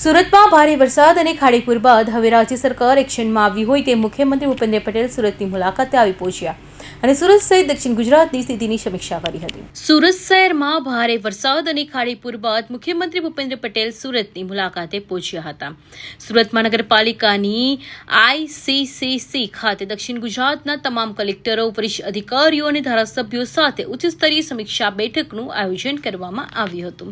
સુરતમાં ભારે વરસાદ અને ખાડીપુર બાદ હવે રાજ્ય સરકાર એક્શનમાં આવી હોય તેમ મુખ્યમંત્રી ભૂપેન્દ્ર પટેલ સુરતની મુલાકાતે આવી પહોંચ્યા અને સુરત સહિત દક્ષિણ ગુજરાતની સ્થિતિની સમીક્ષા કરી હતી. સુરત શહેરમાં ભારે વરસાદ અને ખાડીપુર બાદ મુખ્યમંત્રી ભૂપેન્દ્ર પટેલ સુરતની મુલાકાતે પહોંચ્યા હતા. સુરત મહાનગરપાલિકાની ICCC ખાતે દક્ષિણ ગુજરાતના તમામ કલેક્ટરો, વરિષ્ઠ અધિકારીઓ અને ધારાસભ્યો સાથે ઉચ્ચસ્તરીય સમીક્ષા બેઠકનું આયોજન કરવામાં આવ્યું હતું.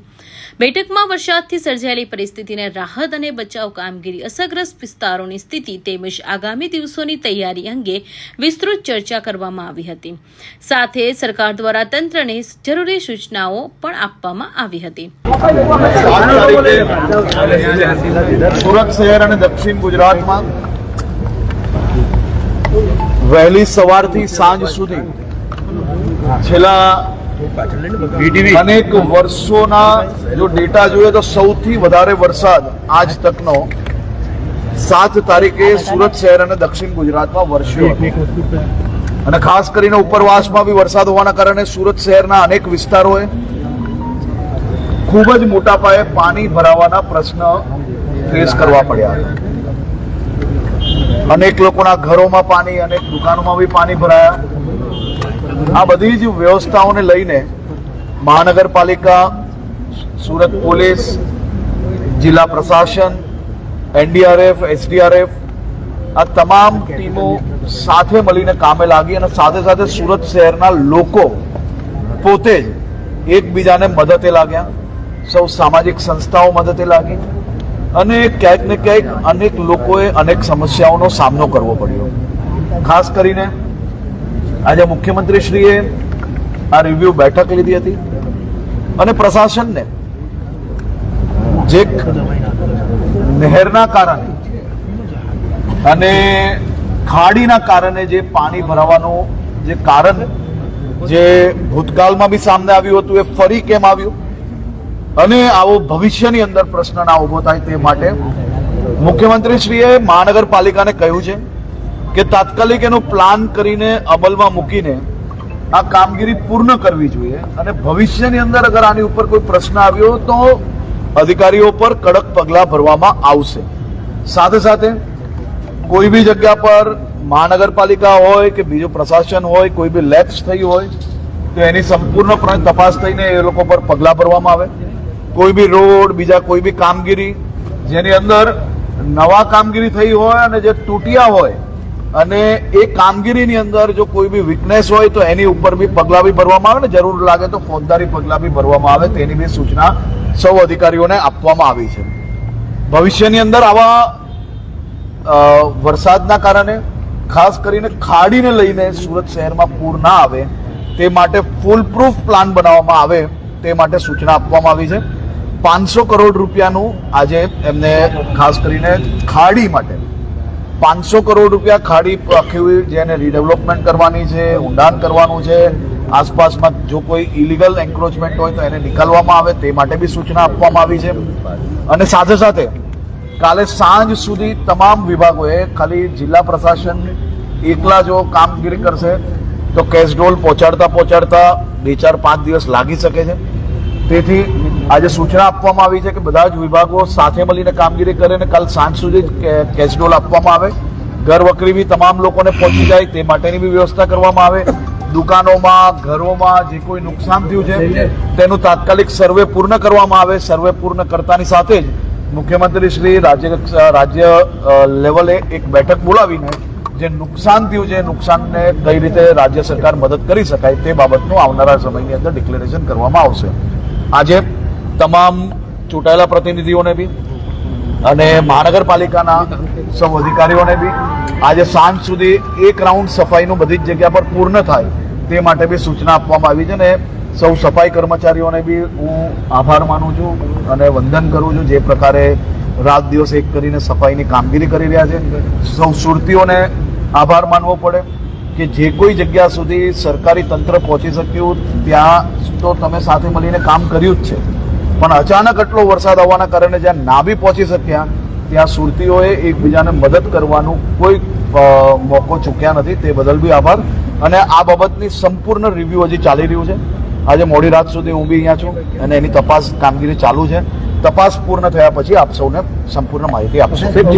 બેઠકમાં વરસાદથી સર્જાયેલી પરિસ્થિતિને રાહત અને બચાવ કામગીરી, અસરગ્રસ્ત વિસ્તારોની સ્થિતિ તેમજ આગામી દિવસોની તૈયારી અંગે વિસ્તૃત ચર્ચા કરવામાં આવી હતી. સાથે સરકાર દ્વારા તંત્રને જરૂરી સૂચનાઓ પણ આપવામાં આવી હતી. સુરત શહેર અને દક્ષિણ ગુજરાતમાં વહેલી સવારથી સાંજ સુધી છેલ્લા અનેક વર્ષોના જો ડેટા જોઈએ તો સૌથી વધારે વરસાદ આજ તકનો 7 તારીખે સુરત શહેર અને દક્ષિણ ગુજરાતમાં વરસ્યો અને ખાસ કરીને ઉપરવાસમાં બી વરસાદ હોવાના કારણે સુરત શહેરના અનેક વિસ્તારોએ ખૂબ જ મોટા પાયે પાણી ભરાવાના પ્રશ્ન ફેસ કરવા પડ્યા. અનેક લોકોના ઘરોમાં પાણી, અનેક દુકાનોમાં બી પાણી ભરાયા. આ બધી જ વ્યવસ્થાઓને લઈને મહાનગરપાલિકા, સુરત પોલીસ, જિલ્લા પ્રશાસન, NDRF, SDRF આ તમામ ટીમો સાથે મળીને કામે લાગી અને સાથે સાથે સુરત શહેરના લોકો પોતે જ એકબીજાને મદદે લાગ્યા. સૌ સામાજિક સંસ્થાઓ મદદે લાગી અને ક્યાંક ને ક્યાંક અનેક લોકોએ અનેક સમસ્યાઓનો સામનો કરવો પડ્યો. ખાસ કરીને આજે મુખ્યમંત્રીશ્રીએ આ રિવ્યુ બેઠક લીધી હતી અને પ્રશાસનને જે નહેરના કારણે અને ખાડીના કારણે જે પાણી ભરાવાનું જે કારણ જે ભૂતકાળમાં બી સામે આવ્યું હતું એ ફરી કેમ આવ્યું અને આવો ભવિષ્યની અંદર પ્રશ્ન ના ઉભો થાય તે માટે મુખ્યમંત્રીશ્રીએ મહાનગરપાલિકાને કહ્યું છે કે તાત્કાલિક એનો પ્લાન કરીને અમલમાં મૂકીને આ કામગીરી પૂર્ણ કરવી જોઈએ અને ભવિષ્યની અંદર અગર આની ઉપર કોઈ પ્રશ્ન આવ્યો તો અધિકારીઓ પર કડક પગલાં ભરવામાં આવશે. સાથે સાથે કોઈ બી જગ્યા પર મહાનગરપાલિકા હોય કે બીજું પ્રશાસન હોય, કોઈ બી લેપ્સ થઈ હોય તો એની સંપૂર્ણપણે તપાસ થઈને એ લોકો પર પગલાં ભરવામાં આવે. કોઈ બી રોડ, બીજા કોઈ બી કામગીરી જેની અંદર નવા કામગીરી થઈ હોય અને જે તૂટ્યા હોય અને એ કામગીરીની અંદર જો કોઈ બી વીકનેસ હોય તો એની ઉપર બી પગલાં બી ભરવામાં આવે ને જરૂર લાગે તો ફોજદારી પગલાં બી ભરવામાં આવે તેની બી સૂચના સૌ અધિકારીઓને આપવામાં આવી છે. ભવિષ્યની અંદર આવા વરસાદના કારણે ખાસ કરીને ખાડીને લઈને સુરત શહેરમાં પૂર ના આવે તે માટે ફૂલ પ્રૂફ પ્લાન બનાવવામાં આવે તે માટે સૂચના આપવામાં આવી છે. 500 કરોડ રૂપિયાનું આજે એમને ખાસ કરીને ખાડી માટે 500 કરોડ રૂપિયા ખાડી આખી જેને રીડેવલપમેન્ટ કરવાની છે, ઊંડાણ કરવાનું છે, આસપાસમાં જો કોઈ ઇલીગલ એન્ક્રોચમેન્ટ હોય તો એને નીકાળવામાં આવે તે માટે બી સૂચના આપવામાં આવી છે. અને સાથે સાથે કાલે સાંજ સુધી તમામ વિભાગોએ ખાલી જિલ્લા પ્રશાસન એકલા જો કામગીરી કરશે તો કેશડોલ પહોંચાડતા 2-4-5 દિવસ લાગી શકે છે. તેથી આજે સૂચના આપવામાં આવી છે કે બધા જ વિભાગો સાથે મળીને કામગીરી કરે અને કાલ સાંજ સુધી કેશડોલ આપવામાં આવે. ઘર વકરી બી તમામ લોકોને પહોંચી જાય તે માટેની બી વ્યવસ્થા કરવામાં આવે. દુકાનોમાં, ઘરોમાં જે કોઈ નુકસાન થયું છે તેનું તાત્કાલિક સર્વે પૂર્ણ કરવામાં આવે. સર્વે પૂર્ણ કરતાની સાથે જ મુખ્યમંત્રી શ્રી રાજ્ય લેવલે એક બેઠક બોલાવીને જે નુકસાન થયું છે નુકસાનને કઈ રીતે રાજ્ય સરકાર મદદ કરી શકાય તે બાબતનું આવનારા સમયની અંદર ડિક્લેરેશન કરવામાં આવશે. આજે તમામ ચૂંટાયેલા પ્રતિનિધિઓને બી અને મહાનગરપાલિકાના સૌ અધિકારીઓને બી આજે સાંજ સુધી એક રાઉન્ડ સફાઈનું બધી જ જગ્યા પર પૂર્ણ થાય તે માટે બી સૂચના આપવામાં આવી છે. અને સૌ સફાઈ કર્મચારીઓને બી હું આભાર માનું છું અને વંદન કરું છું જે પ્રકારે રાત દિવસ એક કરીને સફાઈની કામગીરી કરી રહ્યા છે. સૌ સુરતીઓને આભાર માનવો પડે કે જે કોઈ જગ્યા સુધી સરકારી તંત્ર પહોંચી શક્યું ત્યાં તો તમે સાથે મળીને કામ કર્યું જ છે, પણ અચાનક આટલો વરસાદ આવવાના કારણે જ્યાં ના બી પહોંચી શક્યા ત્યાં સુરતીઓએ એકબીજાને મદદ કરવાનું કોઈ મોકો ચૂક્યા નથી. તે બદલ બી આભાર. અને આ બાબતની સંપૂર્ણ રિવ્યુ હજી ચાલી રહ્યું છે. આજે મોડી રાત સુધી હું બી અહીંયા છું અને એની તપાસ કામગીરી ચાલુ છે. તપાસ પૂર્ણ થયા પછી આપ સૌને સંપૂર્ણ માહિતી આપશે.